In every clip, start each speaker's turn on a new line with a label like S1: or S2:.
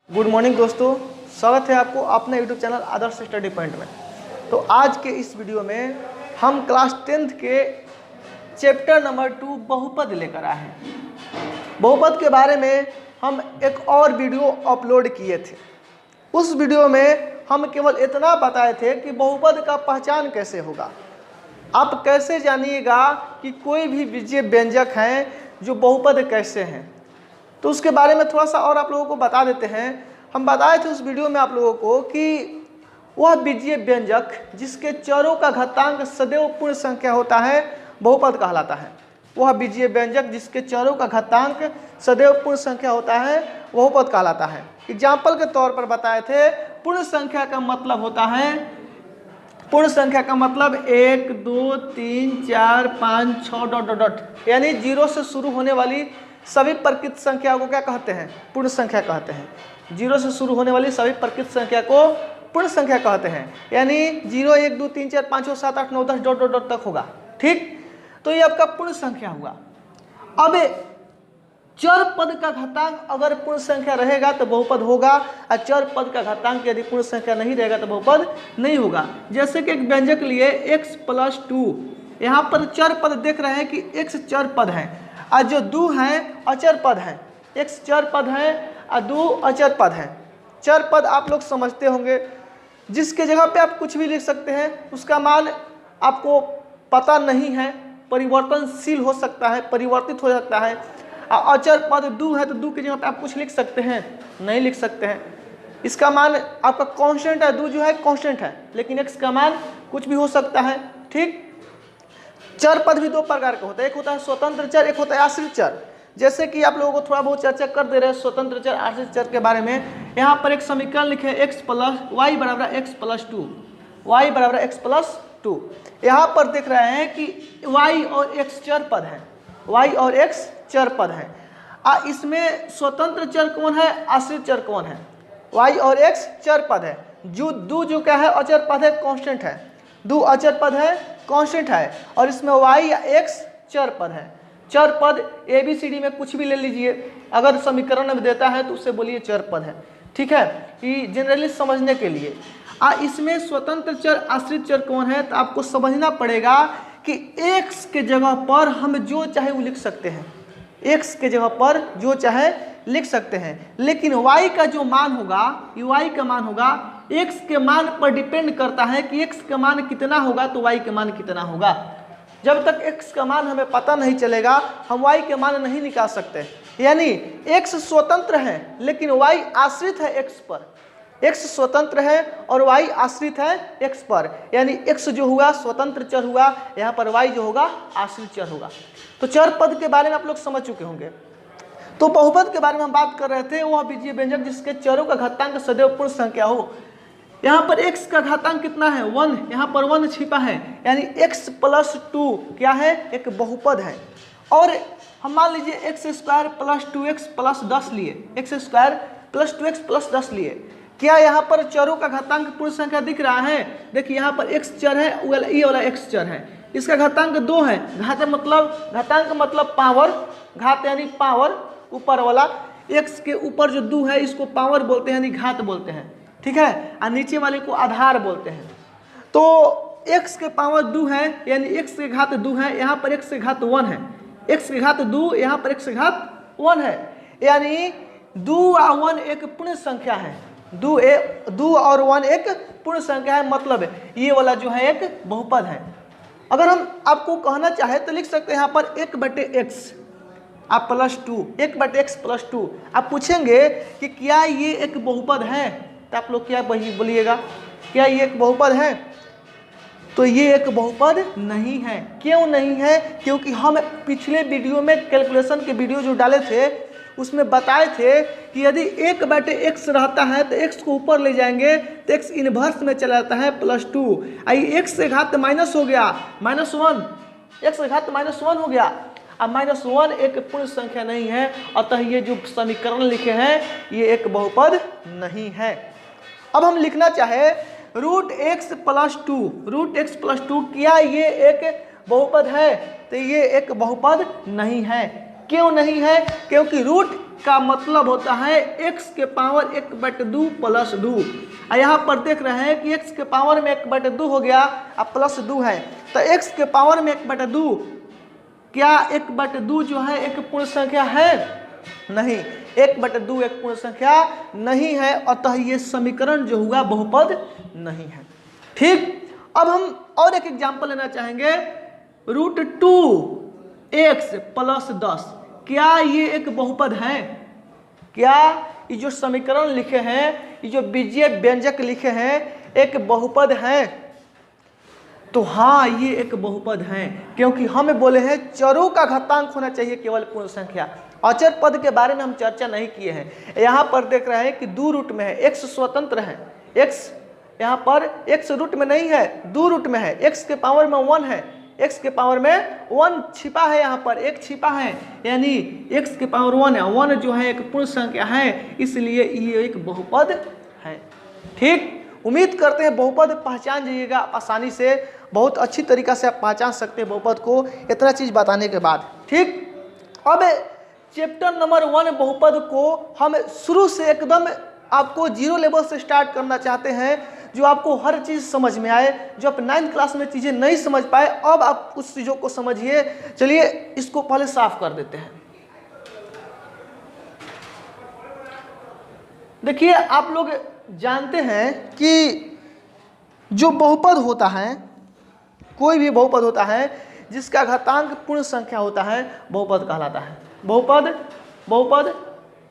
S1: Good morning दोस्तों, स्वागत है आपको अपने यूट्यूब चैनल आदर्श स्टडी पॉइंट में। तो आज के इस वीडियो में हम क्लास 10th के चैप्टर नंबर 2 बहुपद लेकर आए हैं। बहुपद के बारे में हम एक और वीडियो अपलोड किए थे। उस वीडियो में हम केवल इतना बताए थे कि बहुपद का पहचान कैसे होगा। आप कैसे जानिएगा कि कोई भी बीजीय व्यंजक हैं जो बहुपद कैसे हैं, तो उसके बारे में थोड़ा सा और आप लोगों को बता देते हैं। हम बताए थे उस वीडियो में आप लोगों को कि वह बीजीय व्यंजक जिसके चरों का घातांक सदैव पूर्ण संख्या होता है बहुपद कहलाता है। वह बीजीय व्यंजक जिसके चरों का घातांक सदैव पूर्ण संख्या होता है बहुपद कहलाता है। एग्जाम्पल के तौर पर बताए थे, पूर्ण संख्या का मतलब होता है, पूर्ण संख्या का मतलब 1 2 3 4 5 6 डॉट डॉट डॉट, यानी 0 से शुरू होने वाली सभी प्रकृत संख्या को क्या कहते हैं? पूर्ण संख्या कहते हैं। 0 से शुरू होने वाली सभी प्रकृत संख्या को पूर्ण संख्या कहते हैं। यानी 0 1 2 3 4 5 6 7 8 9 10 डॉट डॉट डॉट तक होगा। ठीक, तो ये आपका पूर्ण संख्या हुआ। अब चर पद का घातांक अगर पूर्ण संख्या रहेगा तो बहुपद होगा, और चर पद का घातांक यदि पूर्ण संख्या नहीं रहेगा तो बहुपद नहीं होगा। जैसे कि एक व्यंजक लिए x + 2, यहाँ पर चर पद देख रहे हैं कि x चर पद है और जो 2 है अचर पद है। x चर पद है और 2 अचर पद है। चर पद आप लोग समझते होंगे, जिसके जगह पे आप कुछ भी लिख सकते हैं, उसका मान आपको पता नहीं है, परिवर्तनशील हो सकता है, परिवर्तित हो सकता है। अचर पद 2 है तो 2 की जगह पे आप कुछ लिख सकते हैं? नहीं लिख सकते हैं। इसका मान आपका कांस्टेंट है, 2 जो है कांस्टेंट है, लेकिन x का मान कुछ भी हो सकता है। ठीक, चर पद भी 2 प्रकार का होता है, एक होता है स्वतंत्र चर, एक होता है आश्रित चर। जैसे कि आप लोगों को थोड़ा बहुत चर्चा कर दे रहे हैं स्वतंत्र चर आश्रित चर के बारे में। यहाँ पर एक समीकरण लिखे x + y = x + 2, y = x + 2। यहाँ पर देख रहे हैं कि y और x चर पद है, y और x चर पद है। इसमें स्वतंत्र चर कौन है, आश्रित चर कौन है? y और x चर पद है। जो क्या है, अचर पद है, कांस्टेंट है। 2 अचर पद है, कांस्टेंट है, और इसमें y या x चर पद है। चर पद ABCD में कुछ भी ले लीजिए, अगर समीकरण में देता है तो उससे बोलिए चर पद है। ठीक है, कि जनरली समझने के लिए। इसमें स्वतंत्र चर आश्रित चर कौन है, तो आपको समझना पड़ेगा कि x के जगह पर हम जो चाहे वो लिख सकते हैं। x के जगह पर जो चाहे लिख सकते हैं, लेकिन y का जो मान होगा, y का मान होगा, x के मान पर डिपेंड करता है कि x का मान कितना होगा तो y का मान कितना होगा। जब तक x का मान हमें पता नहीं चलेगा, हम y के मान नहीं निकाल सकते। यानी x स्वतंत्र है लेकिन y आश्रित है x पर। x स्वतंत्र है और y आश्रित है x पर, यानी x जो हुआ स्वतंत्र चर हुआ, यहाँ पर y जो होगा आश्रित चर होगा। तो चर पद के बारे में आप लोग समझ चुके होंगे। तो बहुपद के बारे में हम बात कर रहे थे, वह बीजीय व्यंजक जिसके चरों का घातांक सदैव पूर्ण संख्या हो। यहाँ पर x का घातांक कितना है, 1, यहाँ पर 1 छिपा है, यानी x + 2 क्या है, एक बहुपद है। और हम मान लीजिए x² + 2x + 10 लिए, x² + 2x + 10 लिए। क्या यहाँ पर चरों का घातांक पूर्ण संख्या दिख रहा है? देखिए यहाँ पर x चर है, ये वाला x चर है, इसका घातांक 2 है। घातांक मतलब पावर, घात यानी पावर, ऊपर वाला x के ऊपर जो 2 है इसको पावर बोलते हैं, यानी घात बोलते हैं। ठीक है, और नीचे वाले को आधार बोलते हैं। तो x के पावर 2 है, यानी x के घात 2 है, यहाँ पर x के घात 1 है, x के घात 2, यहाँ पर x के घात 1 है, यानी 2 और 1 एक पूर्ण संख्या है। 2 और 1 एक पूर्ण संख्या है, मतलब ये वाला जो है एक बहुपद है। अगर हम आपको कहना चाहे तो लिख सकते हैं यहाँ पर 1/x आप +2, 1/x + 2। आप पूछेंगे कि क्या ये एक बहुपद है, तो आप लोग क्या बोलिएगा, क्या ये एक बहुपद है? तो ये एक बहुपद नहीं है। क्यों नहीं है? क्योंकि हम पिछले वीडियो में कैलकुलेशन के वीडियो जो डाले थे उसमें बताए थे कि यदि 1/x रहता है तो x को ऊपर ले जाएंगे तो x इन्वर्स में चला जाता है +2। आई x से घात माइनस हो गया, -1, x से घात -1 हो गया। अब -1 एक पूर्ण संख्या नहीं है, अतः ये जो समीकरण लिखे हैं ये एक बहुपद नहीं है। अब हम लिखना चाहे √x + 2, क्या ये एक बहुपद है? तो ये एक बहुपद नहीं है। क्यों नहीं है? क्योंकि का मतलब होता है x के पावर 1/2 प्लस 2। यहाँ पर देख रहे हैं कि x के पावर में 1/2 हो गया, अब प्लस 2 है, तो x के पावर में 1/2, क्या 1/2 जो है एक पूर्ण संख्या है? नहीं, 1/2 एक पूर्ण संख्या नहीं है, अतः ये समीकरण जो हुआ बहुपद नहीं है। ठीक, अब हम और एक एग्जाम्पल लेना चाहेंगे, √2x + 10, क्या ये एक बहुपद है? क्या ये जो समीकरण लिखे हैं, ये जो बीजीय व्यंजक लिखे हैं, एक बहुपद है? तो हाँ, ये एक बहुपद है, क्योंकि हमें बोले हैं चरों का घातांक होना चाहिए केवल पूर्ण संख्या। अचर पद के बारे में हम चर्चा नहीं किए हैं। यहाँ पर देख रहे हैं कि 2 रूट में है, x स्वतंत्र है, x यहाँ पर x रूट में नहीं है, 2 रूट में है, x के पावर में 1 है, x के पावर में 1 छिपा है, यहाँ पर 1 छिपा है, यानी x के पावर 1 है, 1 जो है एक पूर्ण संख्या है, इसलिए ये एक बहुपद है। ठीक, उम्मीद करते हैं बहुपद पहचान जाइएगा आसानी से, बहुत अच्छी तरीक़ा से आप पहचान सकते हैं बहुपद को इतना चीज़ बताने के बाद। ठीक, अब चैप्टर नंबर 1 बहुपद को हम शुरू से एकदम आपको 0 लेवल से स्टार्ट करना चाहते हैं, जो आपको हर चीज़ समझ में आए, जो आप 9th क्लास में चीज़ें नहीं समझ पाए, अब आप उस चीज़ों को समझिए। चलिए इसको पहले साफ कर देते हैं। देखिए, आप लोग जानते हैं कि जो बहुपद होता है, कोई भी बहुपद होता है जिसका घातांक पूर्ण संख्या होता है, बहुपद कहलाता है। बहुपद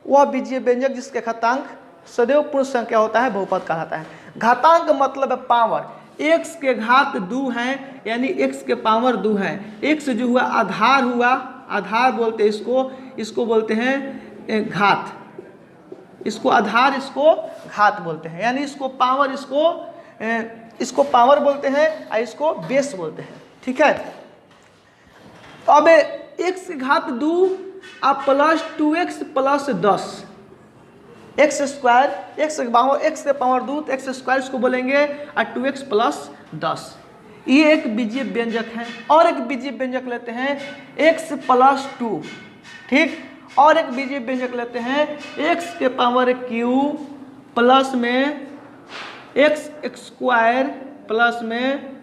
S1: वह बीजीय व्यंजक जिसके घातांक सदैव पूर्ण संख्या होता है, बहुपद कहलाता है। घातांक मतलब है पावर, x के घात 2 है, यानी x के पावर 2 है। x जो हुआ आधार हुआ, आधार बोलते हैं इसको बोलते हैं घात, इसको आधार, इसको घात बोलते हैं, यानी इसको पावर, इसको पावर बोलते हैं और इसको बेस बोलते हैं। ठीक है, अब x के घात 2 आप plus 2x + 10, x square, x के पावर 2 तो x स्क्वायर इसको बोलेंगे, और 2x + 10, ये एक बीजीय व्यंजक है। और एक बीजीय व्यंजक लेते हैं x + 2, ठीक, और एक बीजीय व्यंजक लेते हैं x के पावर q प्लस में x स्क्वायर प्लस में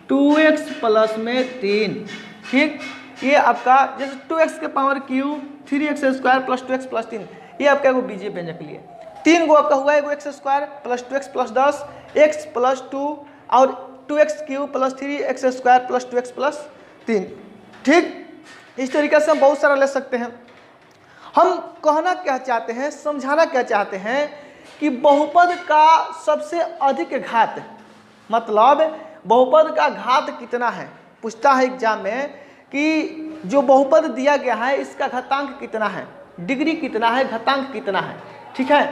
S1: 2x प्लस में 3। ठीक, ये आपका जैसे 2x के power q 3x square plus 2x plus 3, ये आपका एगो बीजीय व्यंजक लिए। 3 गो आपका हुआ, एगो x square plus 2x plus 10, x plus 2 और 2x³ plus 3x square plus 2x plus 3। ठीक, इस तरीके से हम बहुत सारा ले सकते हैं। हम कहना क्या चाहते हैं, समझाना क्या चाहते हैं कि बहुपद का सबसे अधिक घात, मतलब बहुपद का घात कितना है, पूछता है एग्जाम में कि जो बहुपद दिया गया है इसका घातांक कितना है, डिग्री कितना है, घातांक कितना है। ठीक है,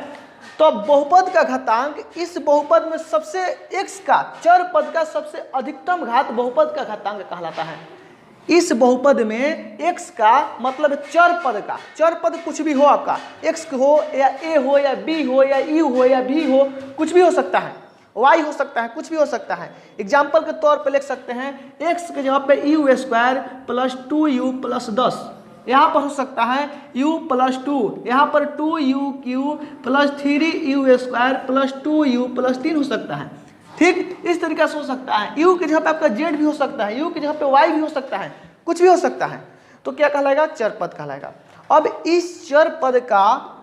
S1: तो बहुपद का घातांक, इस बहुपद में सबसे x का चर पद का सबसे अधिकतम घात बहुपद का घातांक कहलाता है। इस बहुपद में x का मतलब चर पद का, चर पद कुछ भी हो आपका, x हो या a हो या b हो या u हो या v हो, कुछ भी हो सकता है, y हो सकता है, कुछ भी हो सकता है। एग्जाम्पल के तौर पर लिख सकते हैं x के जगह पे u square plus 2u plus 10, यहाँ पर हो सकता है u प्लस 2, यहाँ पर 2u³ plus 3u square plus 2u plus 3 हो सकता है। ठीक, इस तरीके से हो सकता है। u की जगह पे आपका z भी हो सकता है, u की जगह पे y भी हो सकता है, कुछ भी हो सकता है। तो क्या कहलाएगा, चर पद कहलाएगा। अब इस चर पद का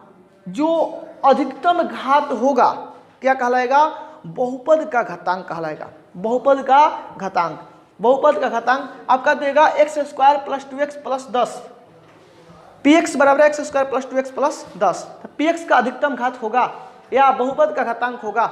S1: जो अधिकतम घात होगा क्या कहलाएगा, बहुपद का घातांक कहलाएगा। बहुपद का घातांक, बहुपद का घातांक आपका देगा x square plus 2x plus 10, px बराबर x square plus 2x plus 10। तो px का अधिकतम घात होगा या बहुपद का घातांक होगा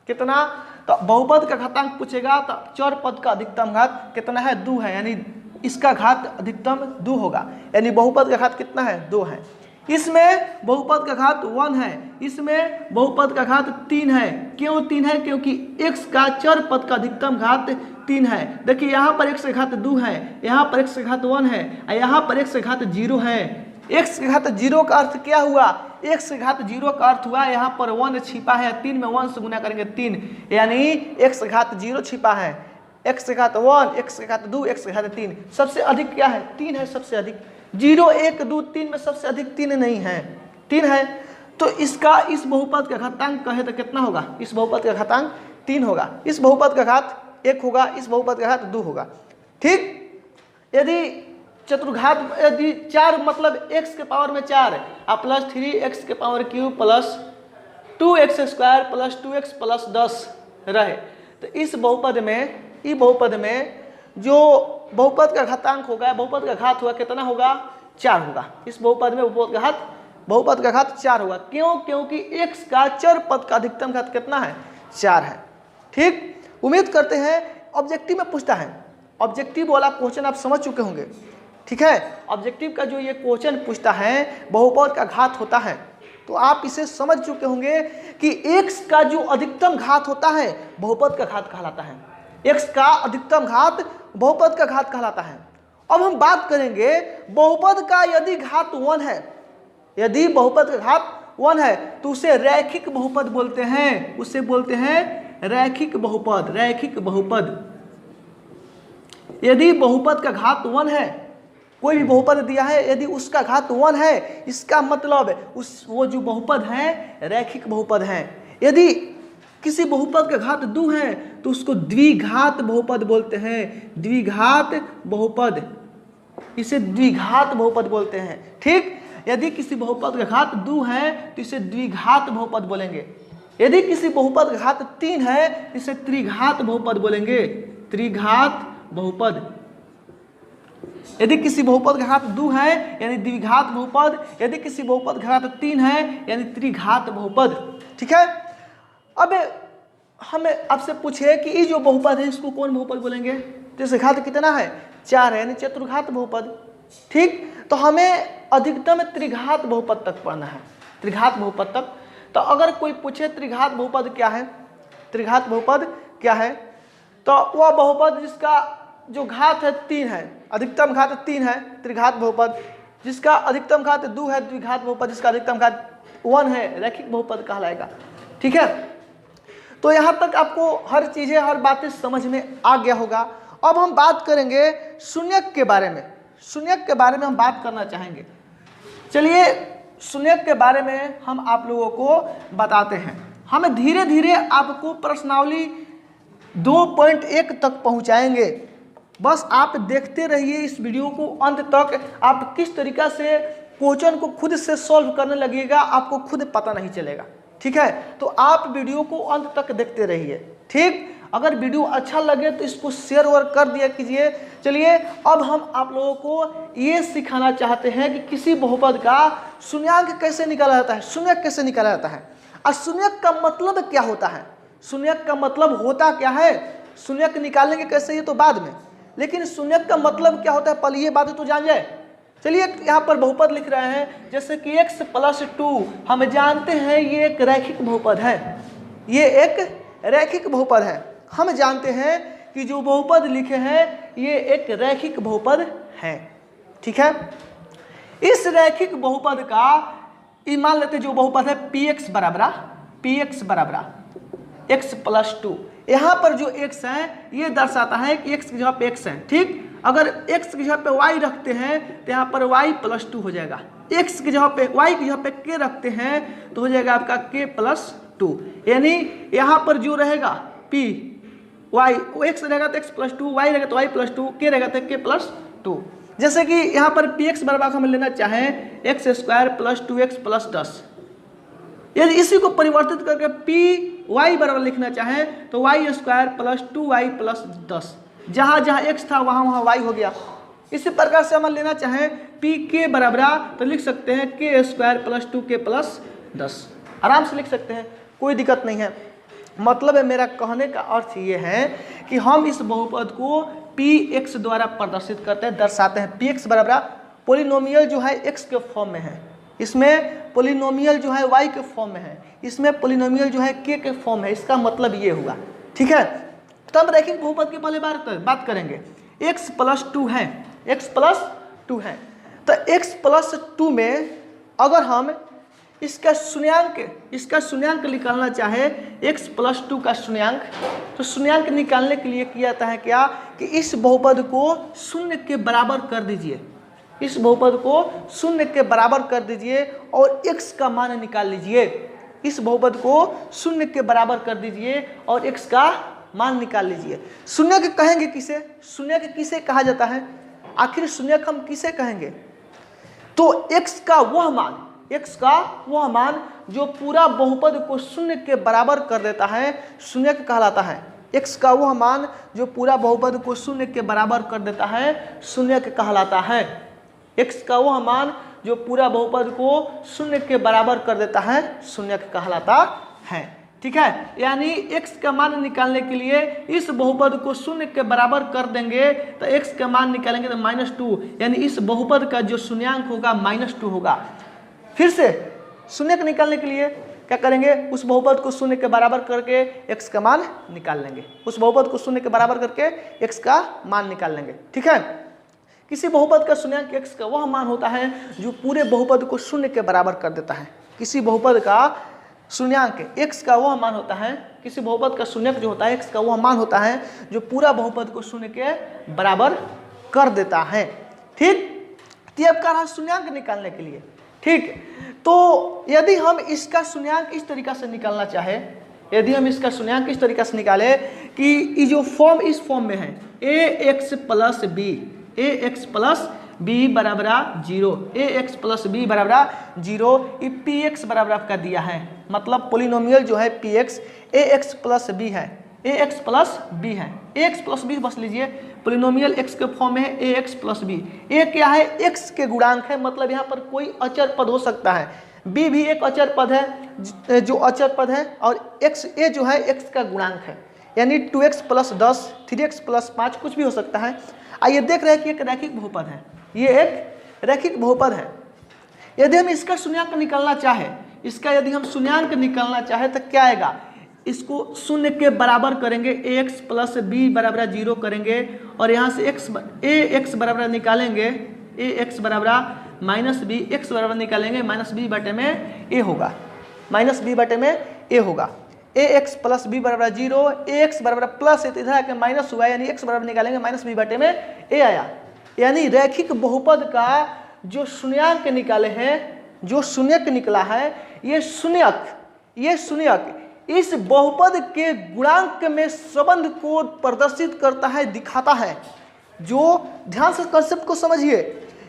S1: कितना, तो बहुपद का घातांक पूछेगा तो चर पद का अधिकतम घात कितना है, 2 है, यानी इसका घात अधिकतम 2 होगा, यानी बहुपद का घात कितना है, 2 है। इसमें बहुपद का घात 1 है, इसमें बहुपद का घात 3 है। क्यों 3 है, क्योंकि x का चर पद का अधिकतम घात 3 है। देखिए यहाँ पर x का घात 2 है, यहाँ पर x का घात 1 है और यहाँ पर x का घात 0 है। x के घात 0 का अर्थ क्या हुआ, x के घात 0 का अर्थ हुआ यहाँ पर 1 छिपा है, 3 में 1 से गुना करेंगे 3, यानी x के घात 0 छिपा है, x के घात 1, x के घात 2, x के घात 3। सबसे अधिक क्या है, 3 है सबसे अधिक। 0 1 2 3 में सबसे अधिक 3 नहीं है, 3 है। तो इसका इस बहुपद का घातांक कहे तो कितना होगा? इस बहुपद का घातांक 3 होगा, इस बहुपद का घात 1 होगा, इस बहुपद का घात 2 होगा। ठीक, यदि चतुर्घात यदि 4 मतलब x के पावर में 4 और प्लस 3x के power cube plus 2x square plus 2x plus 10 रहे, तो इस बहुपद में जो बहुपद का घातांक होगा, बहुपद का घात होगा कितना होगा? 4 होगा। इस बहुपद में बहुपद का घात 4 होगा। क्यों? क्योंकि x का चर पद का अधिकतम घात कितना है? 4 है। ठीक, उम्मीद करते हैं ऑब्जेक्टिव में पूछता है, ऑब्जेक्टिव वाला क्वेश्चन आप समझ चुके होंगे। ठीक है, ऑब्जेक्टिव का जो ये क्वेश्चन पूछता है बहुपद का घात होता है, तो आप इसे समझ चुके होंगे कि x का जो अधिकतम घात होता है बहुपद का घात कहलाता है। x का अधिकतम घात बहुपद का घात कहलाता है। अब हम बात करेंगे बहुपद का यदि घात 1 है, यदि बहुपद का घात 1 है तो उसे रैखिक बहुपद बोलते हैं, उसे बोलते हैं रैखिक बहुपद, रैखिक बहुपद। यदि बहुपद का घात 1 है, कोई भी बहुपद दिया है, यदि उसका घात 1 है, इसका मतलब वो जो बहुपद है रैखिक बहुपद है। यदि किसी बहुपद का घात 2 है तो उसको द्विघात बहुपद बोलते हैं, द्विघात बहुपद, इसे द्विघात बहुपद बोलते हैं। ठीक, यदि किसी बहुपद का घात 2 है तो इसे द्विघात बहुपद बोलेंगे। यदि किसी बहुपद का घात 3 है इसे त्रिघात बहुपद बोलेंगे, त्रिघात बहुपद। यदि किसी बहुपद का घात 2 है यानी द्विघात बहुपद, यदि किसी बहुपद का घात 3 है यानी त्रिघात बहुपद। ठीक है, अब हमें आपसे पूछे कि ये जो बहुपद है इसको कौन बहुपद बोलेंगे? तो इसका घात कितना है? 4 है, यानी चतुर्घात बहुपद। ठीक, तो हमें अधिकतम त्रिघात बहुपद तक पढ़ना है, त्रिघात बहुपद तक। तो अगर कोई पूछे त्रिघात बहुपद क्या है, त्रिघात बहुपद क्या है, तो वह बहुपद जिसका जो घात है 3 है, अधिकतम घात 3 है, त्रिघात बहुपद। जिसका अधिकतम घात 2 है, द्विघात बहुपद। जिसका अधिकतम घात 1 है, रैखिक बहुपद कहलाएगा। ठीक है, तो यहाँ तक आपको हर चीज़ें, हर बातें समझ में आ गया होगा। अब हम बात करेंगे शून्यक के बारे में, शून्यक के बारे में हम बात करना चाहेंगे। चलिए शून्यक के बारे में हम आप लोगों को बताते हैं। हम धीरे धीरे आपको प्रश्नावली 2.1 तक पहुंचाएंगे, बस आप देखते रहिए इस वीडियो को अंत तक। आप किस तरीक़ा से क्वेश्चन को खुद से सॉल्व करने लगेगा आपको खुद पता नहीं चलेगा। ठीक है, तो आप वीडियो को अंत तक देखते रहिए। ठीक, अगर वीडियो अच्छा लगे तो इसको शेयर और कर दिया कीजिए। चलिए अब हम आप लोगों को ये सिखाना चाहते हैं कि किसी बहुपद का शून्यांक कैसे निकाला जाता है, शून्यक कैसे निकाला जाता है, और शून्यक का मतलब क्या होता है, शून्यक का मतलब होता क्या है। शून्यक निकालेंगे कैसे ये तो बाद में, लेकिन शून्यक का मतलब क्या होता है पहले ये बात तो जान जाए। चलिए यहाँ पर बहुपद लिख रहे हैं, जैसे कि x + 2 हम जानते हैं ये एक रैखिक बहुपद है, ये एक रैखिक बहुपद है। हम जानते हैं कि जो बहुपद लिखे हैं ये एक रैखिक बहुपद है। ठीक है, इस रैखिक बहुपद का मान लेते जो बहुपद है px बराबर x + 2। यहाँ पर जो x है ये दर्शाता है कि x की जगह पे x है। ठीक, अगर x की जगह पे y रखते हैं तो यहाँ पर y + 2 हो जाएगा। x की जगह पे y की जगह पे k रखते हैं तो हो जाएगा आपका k + 2, यानी यहाँ पर जो रहेगा p y, x रहेगा तो x + 2, y रहेगा तो y + 2, k रहेगा तो k + 2। जैसे कि यहाँ पर px बराबर हम लेना चाहें x² + 2x + 10, यदि इसी को परिवर्तित करके py बराबर लिखना चाहें तो y² + 2y + 10, जहाँ जहाँ x था वहाँ वहाँ y हो गया। इसी प्रकार से हम लेना चाहें pk बराबर तो लिख सकते हैं k² + 2k + 10, आराम से लिख सकते हैं, कोई दिक्कत नहीं है। मतलब है मेरा कहने का अर्थ ये है कि हम इस बहुपद को px द्वारा प्रदर्शित करते हैं, दर्शाते हैं। px बराबर पोलिनोमियल जो है x के फॉर्म में है, इसमें पोलिनोमियल जो है y के फॉर्म में है, इसमें पोलिनोमियल जो है k के फॉर्म है। इसका मतलब ये हुआ। ठीक है, तो हम रैखिक बहुपद के पहले बात करेंगे। x + 2 है, x + 2 है, तो x + 2 में अगर हम इसका शून्यांक निकालना चाहे, x + 2 का शून्यांक, तो शून्यांक निकालने के लिए किया जाता है क्या कि इस बहुपद को 0 के बराबर कर दीजिए। इस बहुपद को शून्य के बराबर कर दीजिए और x का मान निकाल लीजिए। इस बहुपद को शून्य के बराबर कर दीजिए और x का मान निकाल लीजिए। शून्य के कहेंगे किसे? शून्य के किसे कहा जाता है? आखिर शून्य हम किसे कहेंगे? तो x का वह मान जो पूरा बहुपद को शून्य के बराबर कर देता है शून्य कहलाता है। x का वह मान जो पूरा बहुपद को शून्य के बराबर कर देता है शून्य कहलाता है। x का वह मान जो पूरा बहुपद को शून्य के बराबर कर देता है शून्य कहलाता है। ठीक है, यानी x का मान निकालने के लिए इस बहुपद को शून्य के बराबर कर देंगे तो x का मान निकालेंगे तो -2, यानी इस बहुपद का जो शून्यांक होगा -2 होगा। फिर से शून्य को निकालने के लिए क्या करेंगे? उस बहुपद को शून्य के बराबर करके x का मान निकाल लेंगे। उस बहुपद को शून्य के बराबर करके x का मान निकाल लेंगे। ठीक है, किसी बहुपद का शून्यांक x का वह मान होता है जो पूरे बहुपद को शून्य के बराबर कर देता है। किसी बहुपद का शून्यांक x का वह मान होता है, किसी बहुपद का शून्यक जो होता है x का वह मान होता है जो पूरा बहुपद को शून्य के बराबर कर देता है। ठीक, तो अब कर रहा है शून्यांक निकालने के लिए। ठीक, तो यदि हम इसका शून्यांक इस तरीका से निकालना चाहे, यदि हम इसका शून्यांक इस तरीका से निकाले कि ये जो फॉर्म इस फॉर्म में है ax प्लस b बराबर 0, ax प्लस b बराबर 0, ये px बराबर आपका दिया है। मतलब पोलिनोमियल जो है px ax प्लस b है, ax प्लस b है। ax प्लस b बस लीजिए, पोलिनोमियल x के फॉर्म में है ax प्लस b। a क्या है? x के गुणांक है, मतलब यहाँ पर कोई अचर पद हो सकता है। b भी एक अचर पद है, जो अचर पद है, और x a जो है x का गुणांक है, यानी 2x प्लस 10, 3x प्लस 5 कुछ भी हो सकता है। आइए देख रहे हैं कि एक रैखिक बहुपद है, ये एक रैखिक बहुपद है। यदि हम इसका शून्यांक निकालना चाहे, इसका यदि हम शून्यांक निकालना चाहे तो क्या आएगा? इसको शून्य के बराबर करेंगे, ax प्लस b बराबर 0 करेंगे और यहाँ से ax बराबर निकालेंगे, ax बराबर माइनस b, x बराबर निकालेंगे -b बटे में a होगा, -b बटे में a होगा। ax प्लस b बराबर 0, ax बराबर प्लस है तो इधर आके माइनस हुआ, यानी x बराबर निकालेंगे -b बटे में a आया। यानी रैखिक बहुपद का जो शून्यांक निकाले हैं, जो शून्यक निकला है, ये शून्यक इस बहुपद के गुणांक में संबंध को प्रदर्शित करता है, दिखाता है। जो ध्यान से कंसेप्ट को समझिए,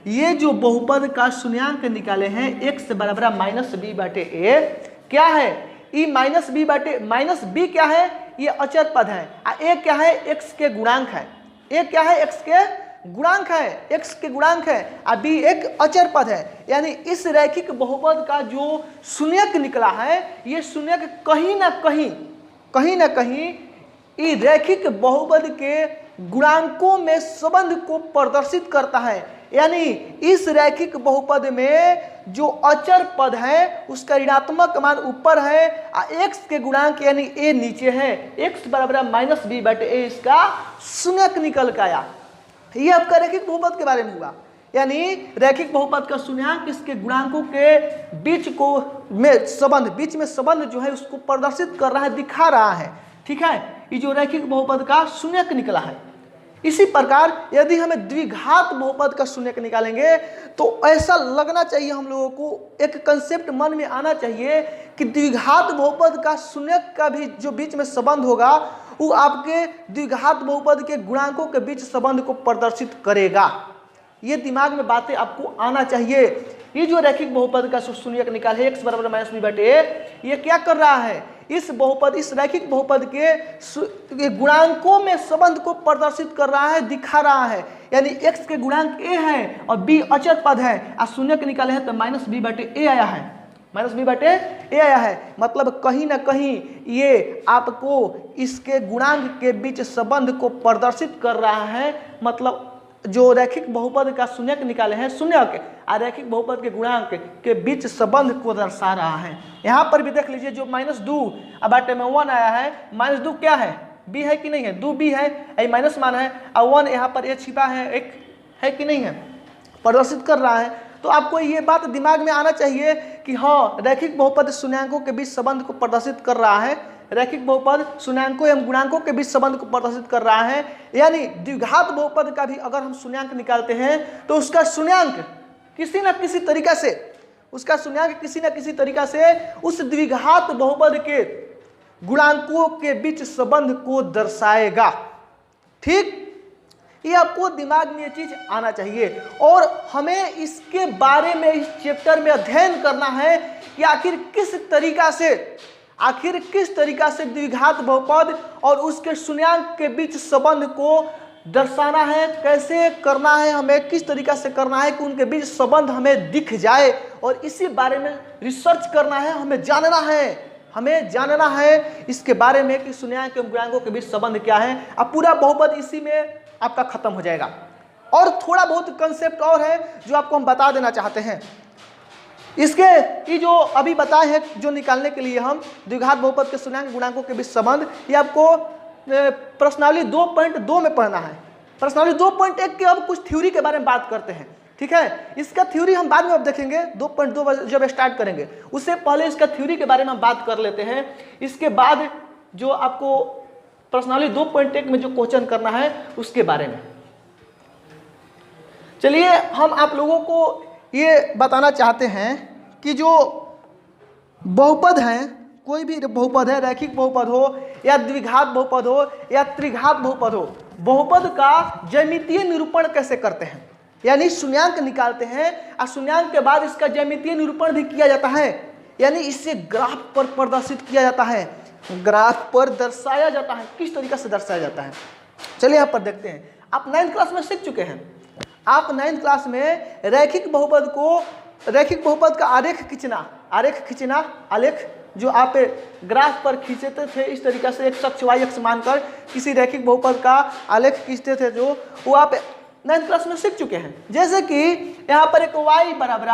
S1: ये जो बहुपद का शून्यांक निकाले हैं x बराबर -b बटे a, क्या है? ई -b क्या है? ये अचर पद है। a क्या है? x के गुणांक है। a क्या है? x के गुणांक है, x के गुणांक है, b एक अचर पद है। यानी इस रैखिक बहुपद का जो शून्यक निकला है, ये शून्यक कहीं ना कहीं ये रैखिक बहुपद के गुणांकों में संबंध को प्रदर्शित करता है। यानी इस रैखिक बहुपद में जो अचर पद है उसका ऋणात्मक मान ऊपर है और x के गुणांक यानी a नीचे है। x बराबर -b बटे a इसका शून्यक निकल कर आया। ये आपका रैखिक बहुपद के बारे में हुआ। यानी रैखिक बहुपद का शून्यांक इसके गुणांकों के बीच में संबंध जो है उसको प्रदर्शित कर रहा है, दिखा रहा है। ठीक है, ये जो रैखिक बहुपद का शून्यक निकला है। इसी प्रकार यदि हमें द्विघात बहुपद का शून्यक निकालेंगे तो ऐसा लगना चाहिए, हम लोगों को एक कंसेप्ट मन में आना चाहिए कि द्विघात बहुपद का शून्यक का भी जो बीच में संबंध होगा वो आपके द्विघात बहुपद के गुणांकों के बीच संबंध को प्रदर्शित करेगा। ये दिमाग में बातें आपको आना चाहिए। ये जो रैखिक बहुपद का शून्यक निकाल है x बराबर -b बटे a, ये क्या कर रहा है? इस रैखिक बहुपद के गुणांकों में संबंध को प्रदर्शित कर रहा है, दिखा रहा है। यानी x के गुणांक a है और b अचर पद है और शून्यक निकाले हैं तो -b बटे a आया है, -b बटे a आया है। मतलब कहीं ना कहीं ये आपको इसके गुणांक के बीच संबंध को प्रदर्शित कर रहा है। मतलब जो रैखिक बहुपद का शून्यक निकाले हैं, शून्यक और रैखिक बहुपद के गुणांक के बीच संबंध को दर्शा रहा है। यहाँ पर भी देख लीजिए, जो -2 बटे में 1 आया है, -2 क्या है? b है कि नहीं है? 2b है, ये माइनस मान है और 1 यहाँ पर a छिपा है, एक है कि नहीं है, प्रदर्शित कर रहा है। तो आपको ये बात दिमाग में आना चाहिए कि हाँ, रैखिक बहुपद शून्यांकों के बीच संबंध को प्रदर्शित कर रहा है, रैखिक बहुपद शून्यांकों एवं गुणांकों के बीच संबंध को प्रदर्शित कर रहा है। यानी द्विघात बहुपद का भी अगर हम शून्यांक निकालते हैं तो उसका शून्यांक किसी न किसी तरीका से उस द्विघात बहुपद के गुणांकों के बीच संबंध को दर्शाएगा। ठीक, ये आपको दिमाग में ये चीज आना चाहिए और हमें इसके बारे में इस चैप्टर में अध्ययन करना है कि आखिर किस तरीका से द्विघात बहुपद और उसके शून्यांक के बीच संबंध को दर्शाना है, कैसे करना है, हमें किस तरीका से करना है कि उनके बीच संबंध हमें दिख जाए, और इसी बारे में रिसर्च करना है, हमें जानना है इसके बारे में कि शून्यांक एवं गुणांकों के बीच संबंध क्या है। अब पूरा बहुपद इसी में आपका खत्म हो जाएगा। और थोड़ा बहुत कंसेप्ट और है जो आपको हम बता देना चाहते हैं। इसके ये जो अभी बताए हैं जो निकालने के लिए हम द्विघात बहुपद के शून्यांक गुणांकों के बीच संबंध, ये आपको प्रश्नावली 2.2 में पढ़ना है। प्रश्नावली 2.1 के अब कुछ थ्योरी के बारे में बात करते हैं। ठीक है, इसका थ्योरी हम बाद में अब देखेंगे, 2.2 जब स्टार्ट करेंगे उससे पहले इसका थ्योरी के बारे में हम बात कर लेते हैं। इसके बाद जो आपको प्रश्नावली 2.1 में जो क्वेश्चन करना है उसके बारे में चलिए हम आप लोगों को ये बताना चाहते हैं कि जो बहुपद हैं, कोई भी बहुपद है, रैखिक बहुपद हो या द्विघात बहुपद हो या त्रिघात बहुपद हो, बहुपद का ज्यामितीय निरूपण कैसे करते हैं। यानी शून्यांक निकालते हैं और शून्यांक के बाद इसका ज्यामितीय निरूपण भी किया जाता है, यानी इसे ग्राफ पर प्रदर्शित किया जाता है, ग्राफ पर दर्शाया जाता है। किस तरीके से दर्शाया जाता है चलिए यहाँ पर देखते हैं। आप 9th क्लास में सीख चुके हैं। आप 9th क्लास में रैखिक बहुपद का आलेख खींचना, आलेख जो आप ग्राफ पर खींचते थे इस तरीके से x अक्ष y अक्ष मानकर किसी रैखिक बहुपद का आलेख खींचते थे, जो वो आप 9th क्लास में सीख चुके हैं। जैसे कि यहाँ पर एक y बराबर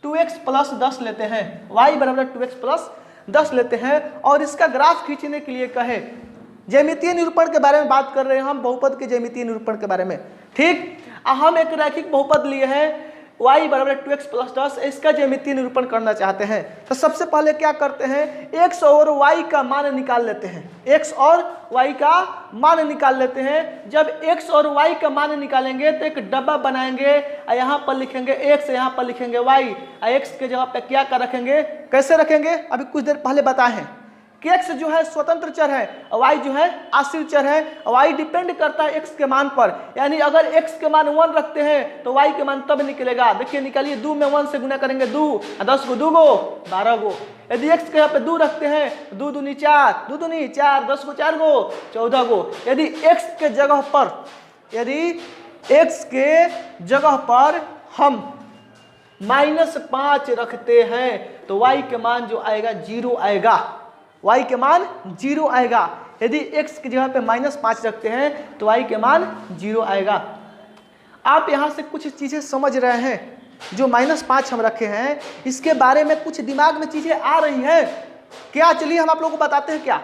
S1: 2x प्लस 10 लेते हैं, y बराबर 2x प्लस 10 लेते हैं और इसका ग्राफ खींचने के लिए कहे, ज्यामितीय निरूपण के बारे में बात कर रहे हैं हम, बहुपद के ज्यामितीय निरूपण के बारे में। ठीक, हम एक रैखिक बहुपद लिए हैं y बराबर 2x प्लस 10, इसका ज्यामितीय निरूपण करना चाहते हैं। तो सबसे पहले क्या करते हैं, x और y का मान निकाल लेते हैं। x और y का मान निकाल लेते हैं। जब x और y का मान निकालेंगे तो एक डब्बा बनाएंगे, यहाँ पर लिखेंगे x, यहाँ पर लिखेंगे y, x के जगह पे क्या कर रखेंगे, कैसे रखेंगे, अभी कुछ देर पहले बताए हैं कि x जो है स्वतंत्र चर है और y जो है आश्रित चर है। y डिपेंड करता है x के मान पर, यानी अगर x के मान 1 रखते हैं तो y के मान तब निकलेगा। देखिए निकालिए, 2 में 1 से गुना करेंगे 2, 10 को 2 गो 12 गो। यदि x के यहाँ पे 2 रखते हैं 2 दूनी 4, 2 दूनी 4, 10 को 4 गो 14 गो। यदि x के जगह पर हम -5 रखते हैं तो y के मान जो आएगा 0 आएगा, y के मान 0 आएगा। यदि x की जगह पे -5 रखते हैं तो y के मान 0 आएगा। आप यहाँ से कुछ चीज़ें समझ रहे हैं, जो -5 हम रखे हैं इसके बारे में कुछ दिमाग में चीज़ें आ रही हैं क्या, चलिए हम आप लोगों को बताते हैं। क्या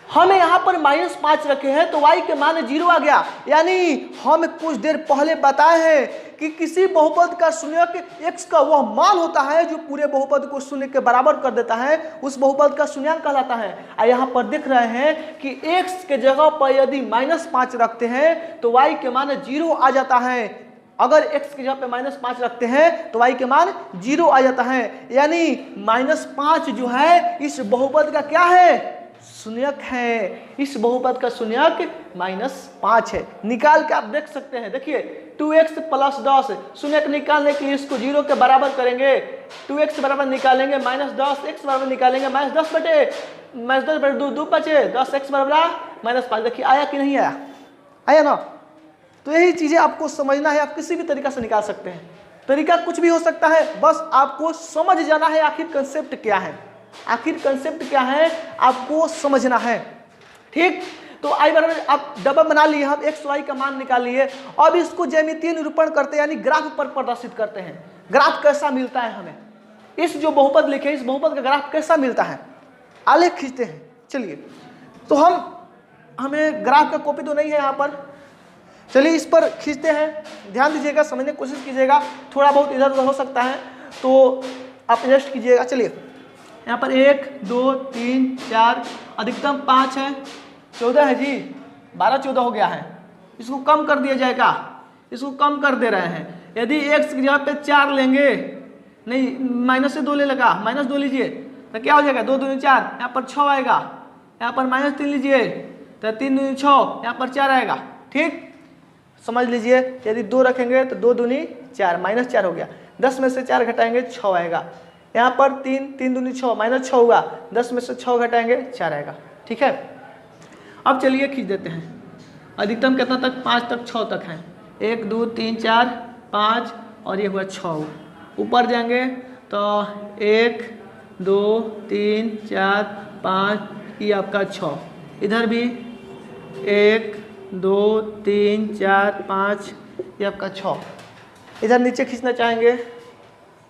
S1: हमें यहाँ पर -5 रखे हैं तो y के मान 0 आ गया, यानी हम कुछ देर पहले बताए हैं कि किसी बहुपद का शून्यक x का वह मान होता है जो पूरे बहुपद को शून्य के बराबर कर देता है, उस बहुपद का शून्यांक कहलाता है। यहाँ पर देख रहे हैं कि x के जगह पर यदि -5 रखते हैं तो y के मान 0 आ जाता है। अगर x की जगह पे -5 रखते हैं तो y के मान 0 आ जाता है, यानी -5 जो है इस बहुपद का क्या है, शून्यक है। इस बहुपद का शून्यक -5 है। निकाल के आप देख सकते हैं। देखिए 2x प्लस 10, शून्यक निकालने के लिए इसको 0 के बराबर करेंगे। 2x बराबर निकालेंगे -10, x बराबर निकालेंगे -10 बटे 2 बचे 10x बराबर -5। देखिए आया कि नहीं आया, आया ना। तो यही चीज़ें आपको समझना है। आप किसी भी तरीका से निकाल सकते हैं, तरीका कुछ भी हो सकता है, बस आपको समझ जाना है आखिर कंसेप्ट क्या है, आपको समझना है। ठीक, तो आई बराबर आप डब्बा बना लिए, हम x y का मान निकाल लिए। अब इसको ज्यामितीय निरूपण करते हैं, यानी ग्राफ पर प्रदर्शित करते हैं। ग्राफ कैसा मिलता है हमें, इस जो बहुपद लिखे इस बहुपद का ग्राफ कैसा मिलता है, आलेख खींचते हैं। चलिए तो हमें ग्राफ का कॉपी तो नहीं है यहाँ पर, चलिए इस पर खींचते हैं। ध्यान दीजिएगा, समझने की कोशिश कीजिएगा, थोड़ा बहुत इधर उधर हो सकता है तो आप एडजस्ट कीजिएगा। चलिए यहाँ पर 1 2 3 4 अधिकतम 5 है, 14 है जी, 12 14 हो गया है। इसको कम कर दिया जाएगा, इसको कम कर दे रहे हैं। यदि x की जगह पे 4 लेंगे, नहीं माइनस से 2 ले लगा, -2 लीजिए तो क्या हो जाएगा, 2 दूनी 4, यहाँ पर 6 आएगा। यहाँ पर -3 लीजिए तो 3 दूनी 6, यहाँ पर 4 आएगा। ठीक, समझ लीजिए, यदि 2 रखेंगे तो 2 दूनी 4, -4 हो गया। 10 में से 4 घटाएंगे 6 आएगा। यहाँ पर 3 दूनी 6, -6 हुआ, 10 में से 6 घटाएंगे 4 आएगा। ठीक है, अब चलिए खींच देते हैं। अधिकतम कितना तक, 5 तक, 6 तक है। 1 2 3 4 5 और ये हुआ 6। ऊपर जाएंगे तो 1 2 3 4 5, ये आपका 6। इधर भी 1 2 3 4 5, ये आपका 6। इधर नीचे खींचना चाहेंगे,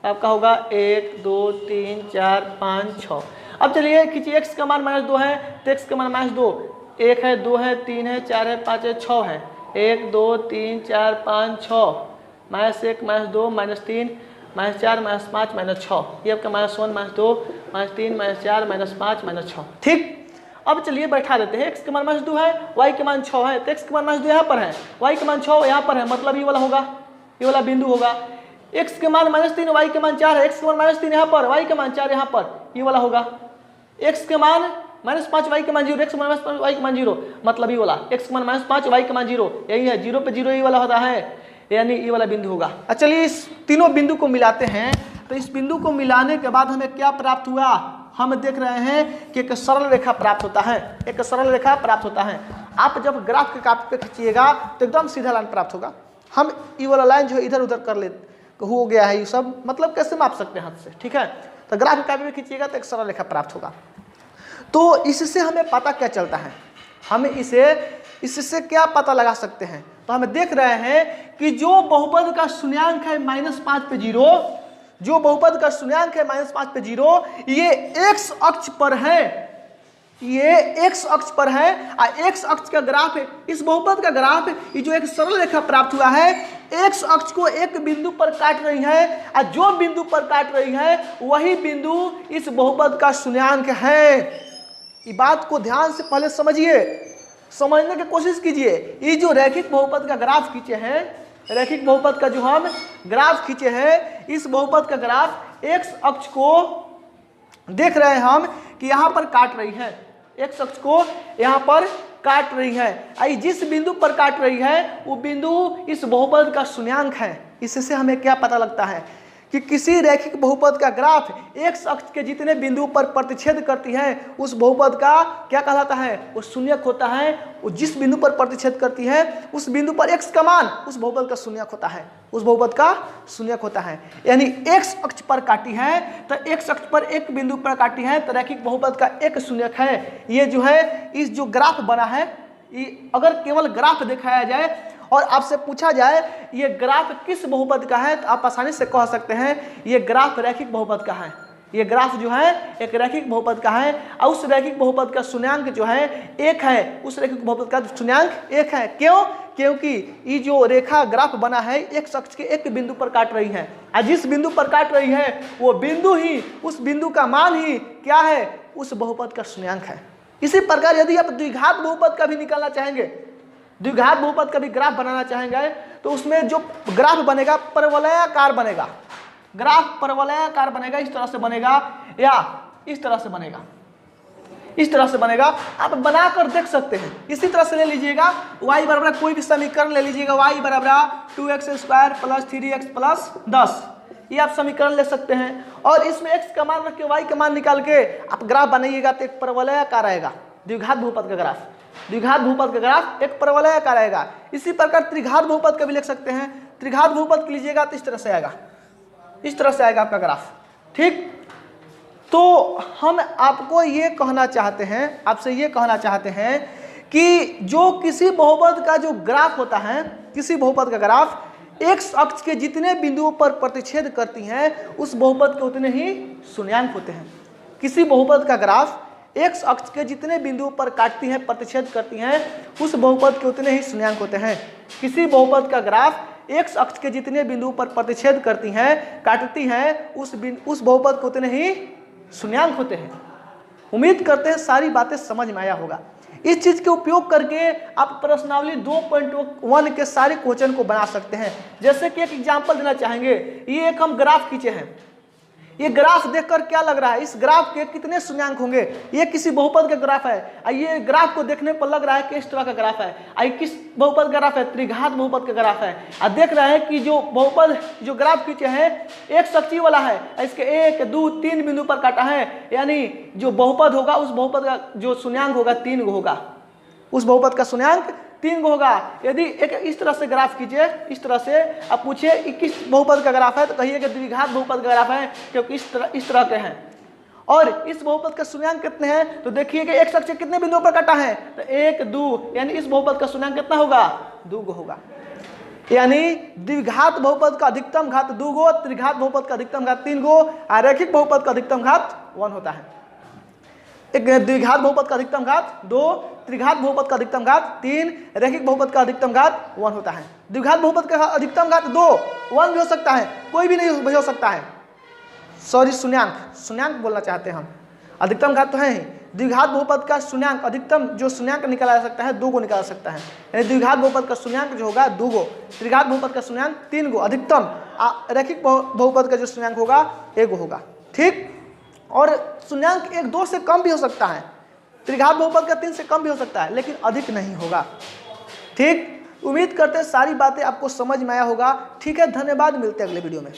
S1: आपका होगा 1 2 3 4 5 6। अब चलिए खींचिए, x का मान -2 है तो x का मान -2, 1 है 2 है 3 है 4 है 5 है 6 है। 1 2 3 4 5 6, -1 -2 -3 -4 -5 -6, ये आपका -1 -2 -3 -4 -5 -6। ठीक, अब चलिए बैठा देते हैं। x का मान -2 है, y का मान 6 है, तो x का मान -2 यहाँ पर है, y का मान 6 यहाँ पर है, मतलब ये वाला होगा, ये वाला बिंदु होगा। x के मान -3, y के मान 4 है, x के मान -3 यहाँ पर, y के मान 4 यहाँ पर, ये वाला होगा। x के मान -5, y के मान 0, x के मान -5, y के मान 0, मतलब ये वाला। x के मान -5, y के मान 0, यही है, 0 पे 0 ये वाला होता है, यानी ये वाला बिंदु होगा। चलिए इस तीनों बिंदु को मिलाते हैं, तो इस बिंदु को मिलाने के बाद हमें क्या प्राप्त हुआ, हम देख रहे हैं कि एक सरल रेखा प्राप्त होता है, एक सरल रेखा प्राप्त होता है। आप जब ग्राफ के कापी पे खींचिएगा तो एकदम सीधा लाइन प्राप्त होगा। हम ये वाला लाइन जो है इधर उधर कर ले हो गया है, ये सब मतलब कैसे माप सकते हैं हाथ से। ठीक है, तो ग्राफ के कापी पे खींचिएगा तो एक सरल रेखा प्राप्त होगा। तो इससे हमें पता क्या चलता है, हमें इससे क्या पता लगा सकते हैं, तो हम देख रहे हैं कि जो बहुपद का शून्यांक है -5 पे 0, जो बहुपद का शून्यांक है -5 पे 0, ये x अक्ष पर है, ये x अक्ष पर है और x अक्ष का ग्राफ है, इस बहुपद का ग्राफ, ये जो एक सरल रेखा प्राप्त हुआ है x अक्ष को एक बिंदु पर काट रही है, और जो बिंदु पर काट रही है वही बिंदु इस बहुपद का शून्यांक है। ये बात को ध्यान से पहले समझिए, समझने की कोशिश कीजिए। ये जो रैखिक बहुपद का ग्राफ खींचे हैं, रैखिक बहुपद का जो हम ग्राफ खींचे हैं, इस बहुपद का ग्राफ x अक्ष को देख रहे हैं हम कि यहाँ पर काट रही है, x अक्ष को यहाँ पर काट रही है। आई जिस बिंदु पर काट रही है वो बिंदु इस बहुपद का शून्यांक है। इससे हमें क्या पता लगता है कि किसी रैखिक बहुपद का ग्राफ x अक्ष के जितने बिंदु पर प्रतिच्छेद करती है उस बहुपद का क्या कहलाता है, वो शून्यक होता है। वो जिस बिंदु पर प्रतिच्छेद करती है उस बिंदु पर x का मान उस बहुपद का शून्यक होता है, उस बहुपद का शून्यक होता है। यानी x अक्ष पर काटी है तो x अक्ष पर एक बिंदु पर काटी है तो रैखिक बहुपद का एक शून्यक है। ये जो है इस जो ग्राफ बना है, ये अगर केवल ग्राफ दिखाया जाए और आपसे पूछा जाए ये ग्राफ किस बहुपद का है तो आप आसानी से कह सकते हैं ये ग्राफ रैखिक बहुपद का है। ये ग्राफ जो है एक रैखिक बहुपद का है और उस रैखिक बहुपद का शून्यांक जो है 1 है, उस रैखिक बहुपद का शून्यांक 1 है। क्यों? क्योंकि ये जो रेखा ग्राफ बना है x अक्ष के एक बिंदु पर काट रही है और जिस बिंदु पर काट रही है वो बिंदु ही, उस बिंदु का मान ही क्या है, उस बहुपद का शून्यांक है। इसी प्रकार यदि आप द्विघात बहुपद का भी निकालना चाहेंगे, द्विघात बहुपद का भी ग्राफ बनाना चाहेंगे तो उसमें जो ग्राफ बनेगा परवलयाकार बनेगा, ग्राफ परवलयाकार बनेगा, इस तरह से बनेगा या इस तरह से बनेगा, इस तरह से बनेगा। आप बनाकर देख सकते हैं। इसी तरह से ले लीजिएगा y बराबर कोई भी समीकरण ले लीजिएगा, y बराबर 2x² + 3x + 10, ये आप समीकरण ले सकते हैं और इसमें x का मान रख के y का मान निकाल के आप ग्राफ बनाइएगा तो एक परवलयाकार आएगा। द्विघात बहुपद का ग्राफ, द्विघात बहुपद का ग्राफ एक परवलयाकार आएगा। इसी प्रकार त्रिघात बहुपद का भी लिख सकते हैं। त्रिघात बहुपद लीजिएगा तो इस तरह से आएगा, इस तरह से आएगा आपका ग्राफ। ठीक, तो हम आपको ये कहना चाहते हैं, आपसे ये कहना चाहते हैं कि जो किसी बहुपद का जो ग्राफ होता है, किसी बहुपद का ग्राफ x अक्ष के जितने बिंदुओं पर प्रतिच्छेद करती हैं उस बहुपद के उतने ही शून्यांक होते हैं। किसी बहुपद का ग्राफ x अक्ष के जितने बिंदुओं पर काटती हैं, प्रतिच्छेद करती हैं, उस बहुपद के उतने ही शून्यांक होते हैं। किसी बहुपद का ग्राफ x अक्ष के जितने बिंदुओं पर प्रतिच्छेद करती हैं, काटती हैं, उस बहुपद के उतने ही शून्यांक होते हैं। उम्मीद करते हैं सारी बातें समझ में आया होगा। इस चीज़ के उपयोग करके आप प्रश्नावली 2.1 के सारे क्वेश्चन को बना सकते हैं। जैसे कि एक एग्जांपल देना चाहेंगे, ये एक हम ग्राफ खींचे हैं। ये ग्राफ देखकर क्या लग रहा है, इस ग्राफ के कितने शून्यांक होंगे? ये किसी बहुपद का ग्राफ है। ये ग्राफ को देखने पर लग रहा है कि इस तरह का ग्राफ है। किस बहुपद का ग्राफ है? त्रिघात बहुपद का ग्राफ है। देख रहे हैं कि जो बहुपद जो ग्राफ खींचे हैं एक शक्ति वाला है। इसके 1, 2, 3 बिंदु पर काटा है, यानी जो बहुपद होगा उस बहुपद का जो शून्यांक होगा 3 गो होगा। उस बहुपद का शून्यांक 3 गो होगा। यदि एक इस तरह से ग्राफ कीजिए, इस तरह से आप पूछिए किस बहुपद का ग्राफ है, तो कहिए कि द्विघात बहुपद का ग्राफ है, क्योंकि इस तरह के हैं। और इस बहुपद का शून्यांक कितने हैं, तो देखिए कि एक शख्स कितने बिंदुओं पर काटा है, तो 1, 2, यानी इस बहुपद का शून्यांक कितना होगा? 2 गो होगा। यानी द्विघात बहुपद का अधिकतम घात 2 गो, त्रिघात बहुपद का अधिकतम घात 3 गो, और रैखिक बहुपद का अधिकतम घात 1 होता है। एक द्विघात बहुपद का अधिकतम घात 2, त्रिघात बहुपद का अधिकतम घात 3, रैखिक बहुपद का अधिकतम घात 1 होता है। द्विघात बहुपद का अधिकतम घात 2, 1 भी हो सकता है, कोई भी नहीं हो सकता है। सॉरी, शून्यांक बोलना चाहते हैं हम। अधिकतम घात तो है ही। द्विघात बहुपद का शून्यांक अधिकतम जो शून्यांक निकाला जा सकता है 2 गो निकाला जा सकता है। यानी द्विघात बहुपद का शून्यांक जो होगा 2 गो, त्रिघात बहुपद का शून्यांक 3 गो, अधिकतम रैखिक बहुपद का जो शून्यांक होगा 1 गो होगा। ठीक। और शून्यांक 1, 2 से कम भी हो सकता है, त्रिघात बहुपद का 3 से कम भी हो सकता है, लेकिन अधिक नहीं होगा। ठीक। उम्मीद करते हैं सारी बातें आपको समझ में आया होगा। ठीक है, धन्यवाद, मिलते हैं अगले वीडियो में।